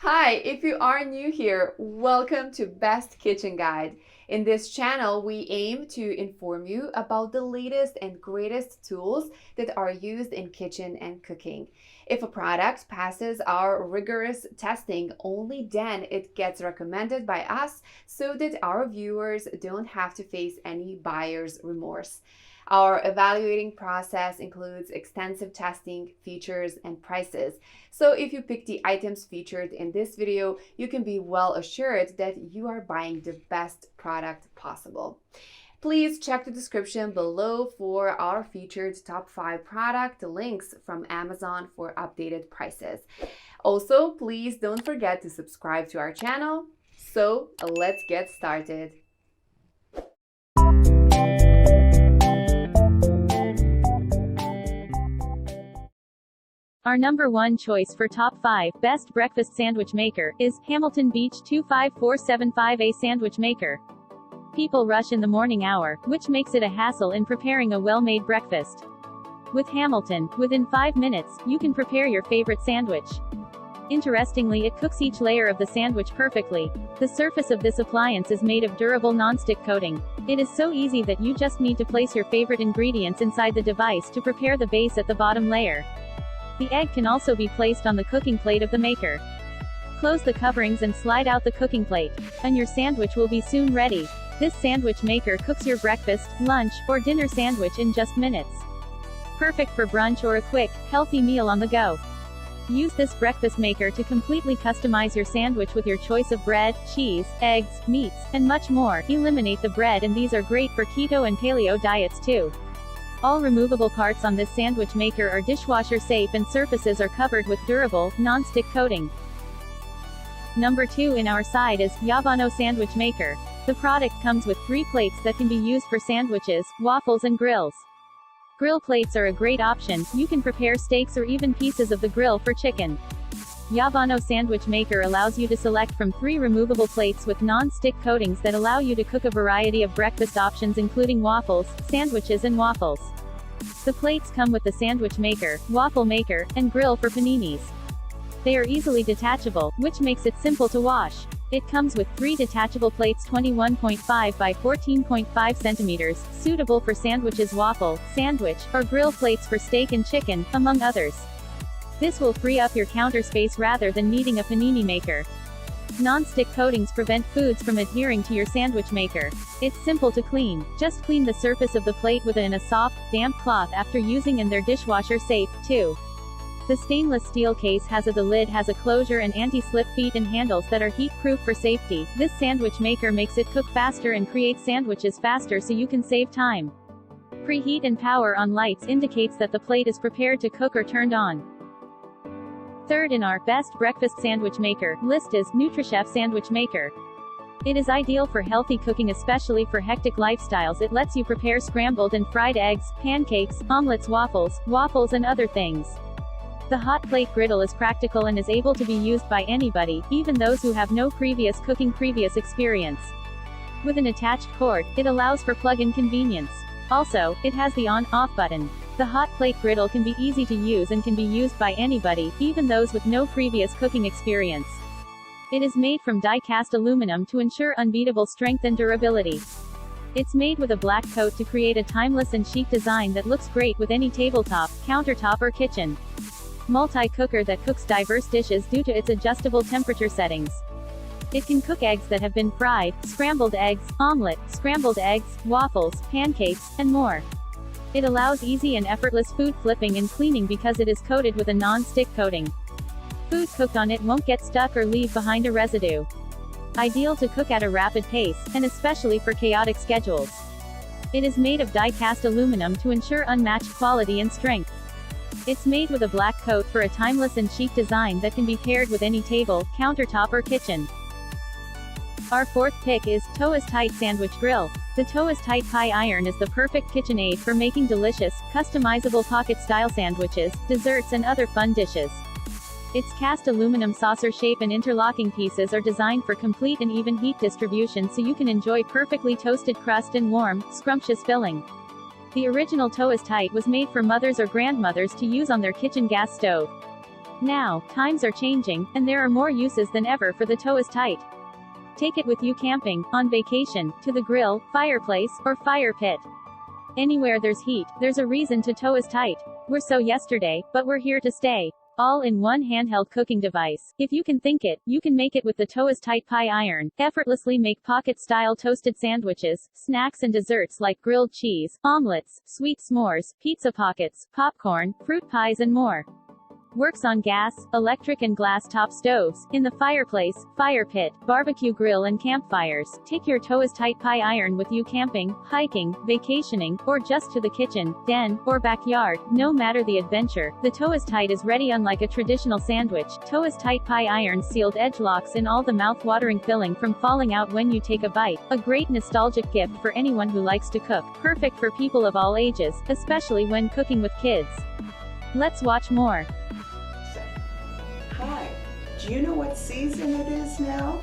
Hi, if you are new here, welcome to Best Kitchen Guide. In this channel, we aim to inform you about the latest and greatest tools that are used in kitchen and cooking. If a product passes our rigorous testing, only then it gets recommended by us so that our viewers don't have to face any buyer's remorse. Our evaluating process includes extensive testing, features, and prices. So if you pick the items featured in this video, you can be well assured that you are buying the best product possible. Please check the description below for our featured top 5 product links from Amazon for updated prices. Also, please don't forget to subscribe to our channel. So let's get started. Our number one choice for top 5 best breakfast sandwich maker is Hamilton Beach 25475A sandwich maker. People rush in the morning hour, which makes it a hassle in preparing a well-made breakfast. With Hamilton, within 5 minutes, you can prepare your favorite sandwich. Interestingly, it cooks each layer of the sandwich perfectly. The surface of this appliance is made of durable non-stick coating. It is so easy that you just need to place your favorite ingredients inside the device to prepare the base at the bottom layer. The egg can also be placed on the cooking plate of the maker. Close the coverings and slide out the cooking plate, and your sandwich will be soon ready. This sandwich maker cooks your breakfast, lunch, or dinner sandwich in just minutes. Perfect for brunch or a quick, healthy meal on the go. Use this breakfast maker to completely customize your sandwich with your choice of bread, cheese, eggs, meats, and much more. Eliminate the bread, and these are great for keto and paleo diets too. All removable parts on this sandwich maker are dishwasher safe and surfaces are covered with durable, non-stick coating. Number 2 in our side is Yavano Sandwich Maker. The product comes with 3 plates that can be used for sandwiches, waffles and grills. Grill plates are a great option. You can prepare steaks or even pieces of the grill for chicken. Yavano Sandwich Maker allows you to select from 3 removable plates with non-stick coatings that allow you to cook a variety of breakfast options including waffles, sandwiches and waffles. The plates come with the sandwich maker, waffle maker, and grill for paninis. They are easily detachable, which makes it simple to wash. It comes with 3 detachable plates 21.5 by 14.5 centimeters, suitable for sandwiches, waffle, sandwich, or grill plates for steak and chicken, among others. This will free up your counter space rather than needing a panini maker. Non-stick coatings prevent foods from adhering to your sandwich maker. It's simple to clean. Just clean the surface of the plate within a soft, damp cloth after using, and they're dishwasher safe, too. The stainless steel case the lid has a closure and anti-slip feet and handles that are heat-proof for safety. This sandwich maker makes it cook faster and create sandwiches faster so you can save time. Preheat and power on lights indicates that the plate is prepared to cook or turned on. Third in our best breakfast sandwich maker list is NutriChef Sandwich Maker. It is ideal for healthy cooking, especially for hectic lifestyles. It lets you prepare scrambled and fried eggs, pancakes, omelets, waffles and other things. The hot plate griddle is practical and is able to be used by anybody, even those who have no previous experience. With an attached cord, it allows for plug-in convenience. Also, it has the on-off button. The hot plate griddle can be easy to use and can be used by anybody, even those with no previous cooking experience. It is made from die-cast aluminum to ensure unbeatable strength and durability. It's made with a black coat to create a timeless and chic design that looks great with any tabletop, countertop or kitchen. Multi-cooker that cooks diverse dishes due to its adjustable temperature settings. It can cook eggs that have been fried, scrambled eggs, omelet, scrambled eggs, waffles, pancakes, and more. It allows easy and effortless food flipping and cleaning because it is coated with a non-stick coating. Food cooked on it won't get stuck or leave behind a residue. Ideal to cook at a rapid pace, and especially for chaotic schedules. It is made of die-cast aluminum to ensure unmatched quality and strength. It's made with a black coat for a timeless and chic design that can be paired with any table, countertop or kitchen. Our fourth pick is Toa's Tight Sandwich Grill. The Toa's Tight Pie Iron is the perfect kitchen aid for making delicious, customizable pocket-style sandwiches, desserts and other fun dishes. Its cast aluminum saucer shape and interlocking pieces are designed for complete and even heat distribution so you can enjoy perfectly toasted crust and warm, scrumptious filling. The original Toa's Tight was made for mothers or grandmothers to use on their kitchen gas stove. Now, times are changing, and there are more uses than ever for the Toast Tight. Take it with you camping, on vacation, to the grill, fireplace, or fire pit. Anywhere there's heat, there's a reason to Toast Tight. We're so yesterday, but we're here to stay. All in one handheld cooking device. If you can think it, you can make it with the Toast Tight Pie Iron. Effortlessly make pocket-style toasted sandwiches, snacks and desserts like grilled cheese, omelets, sweet s'mores, pizza pockets, popcorn, fruit pies and more. Works on gas, electric and glass top stoves, in the fireplace, fire pit, barbecue grill and campfires. Take your Toast Tight Pie Iron with you camping, hiking, vacationing, or just to the kitchen, den, or backyard. No matter the adventure, the Toast Tight is ready. Unlike a traditional sandwich, Toast Tight Pie Iron sealed edge locks in all the mouth-watering filling from falling out when you take a bite. A great nostalgic gift for anyone who likes to cook. Perfect for people of all ages, especially when cooking with kids. Let's watch more. Hi, do you know what season it is now?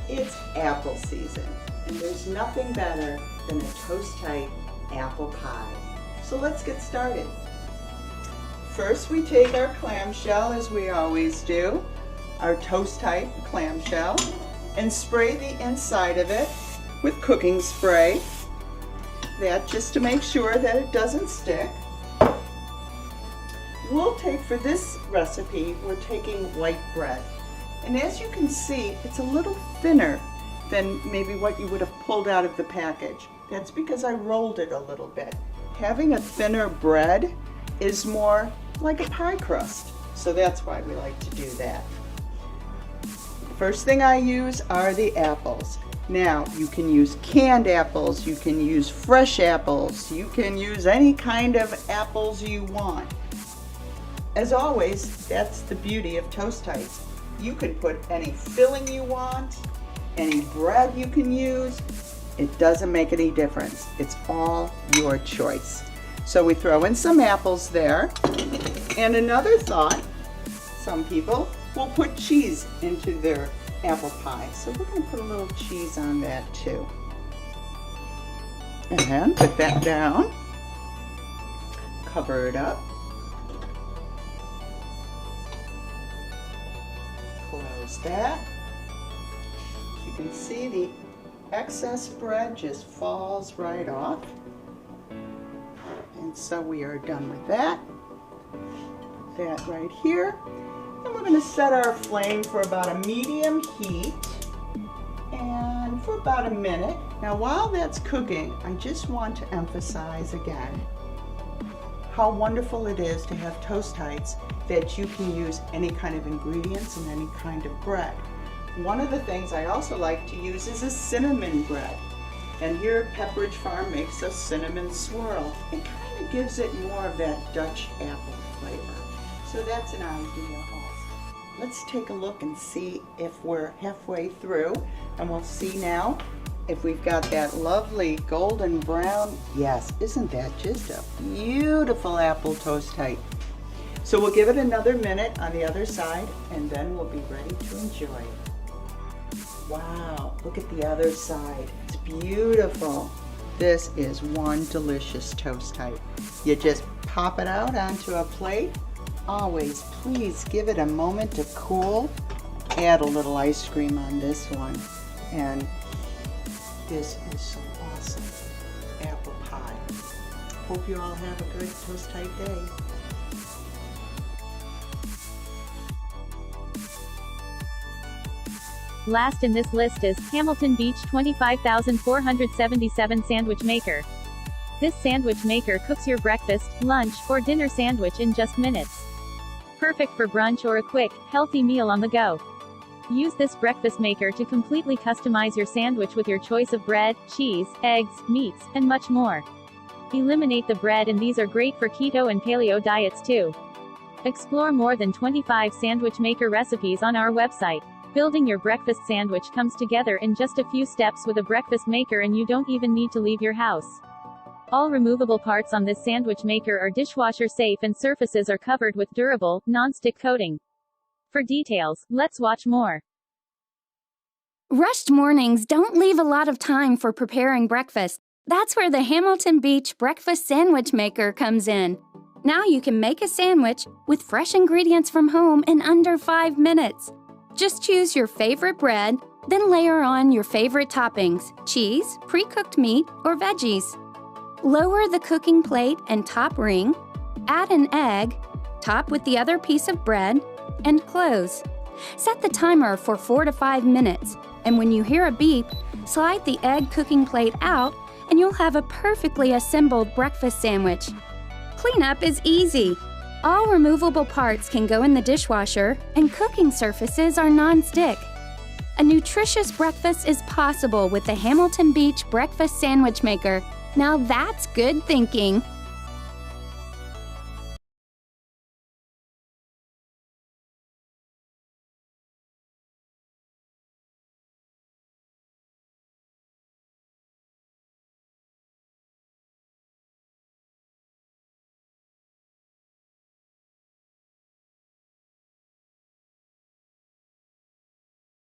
It's apple season, and there's nothing better than a Toast Tight apple pie. So let's get started. First we take our clamshell, as we always do, our Toast Tight clamshell, and spray the inside of it with cooking spray. That just to make sure that it doesn't stick. We'll take, for this recipe, we're taking white bread. And as you can see, it's a little thinner than maybe what you would have pulled out of the package. That's because I rolled it a little bit. Having a thinner bread is more like a pie crust. So that's why we like to do that. First thing I use are the apples. Now, you can use canned apples, you can use fresh apples, you can use any kind of apples you want. As always, that's the beauty of Toast Tights. You can put any filling you want, any bread you can use. It doesn't make any difference. It's all your choice. So we throw in some apples there. And another thought, some people will put cheese into their apple pie. So we're going to put a little cheese on that too. And then put that down. Cover it up. Close that. You can see the excess bread just falls right off. And so we are done with that. Put that right here. And we're going to set our flame for about a medium heat and for about a minute. Now while that's cooking, I just want to emphasize again how wonderful it is to have Toast Tights that you can use any kind of ingredients and any kind of bread. One of the things I also like to use is a cinnamon bread. And here at Pepperidge Farm makes a cinnamon swirl. It kind of gives it more of that Dutch apple flavor. So that's an idea also. Let's take a look and see if we're halfway through. And we'll see now if we've got that lovely golden brown. Yes, isn't that just a beautiful apple Toast Tight? So we'll give it another minute on the other side and then we'll be ready to enjoy. Wow, look at the other side. It's beautiful. This is one delicious Toast Tight. You just pop it out onto a plate. Always, please give it a moment to cool. Add a little ice cream on this one. And this is so awesome. Apple pie. Hope you all have a good Toast Tight day. Last in this list is Hamilton Beach 25477 Sandwich Maker. This sandwich maker cooks your breakfast, lunch, or dinner sandwich in just minutes. Perfect for brunch or a quick, healthy meal on the go. Use this breakfast maker to completely customize your sandwich with your choice of bread, cheese, eggs, meats, and much more. Eliminate the bread, and these are great for keto and paleo diets too. Explore more than 25 sandwich maker recipes on our website. Building your breakfast sandwich comes together in just a few steps with a breakfast maker, and you don't even need to leave your house. All removable parts on this sandwich maker are dishwasher safe and surfaces are covered with durable, non-stick coating. For details, let's watch more. Rushed mornings don't leave a lot of time for preparing breakfast. That's where the Hamilton Beach Breakfast Sandwich Maker comes in. Now you can make a sandwich with fresh ingredients from home in under 5 minutes. Just choose your favorite bread, then layer on your favorite toppings, cheese, pre-cooked meat, or veggies. Lower the cooking plate and top ring, add an egg, top with the other piece of bread, and close. Set the timer for 4 to 5 minutes, and when you hear a beep, slide the egg cooking plate out and you'll have a perfectly assembled breakfast sandwich. Cleanup is easy. All removable parts can go in the dishwasher, and cooking surfaces are non-stick. A nutritious breakfast is possible with the Hamilton Beach Breakfast Sandwich Maker. Now that's good thinking.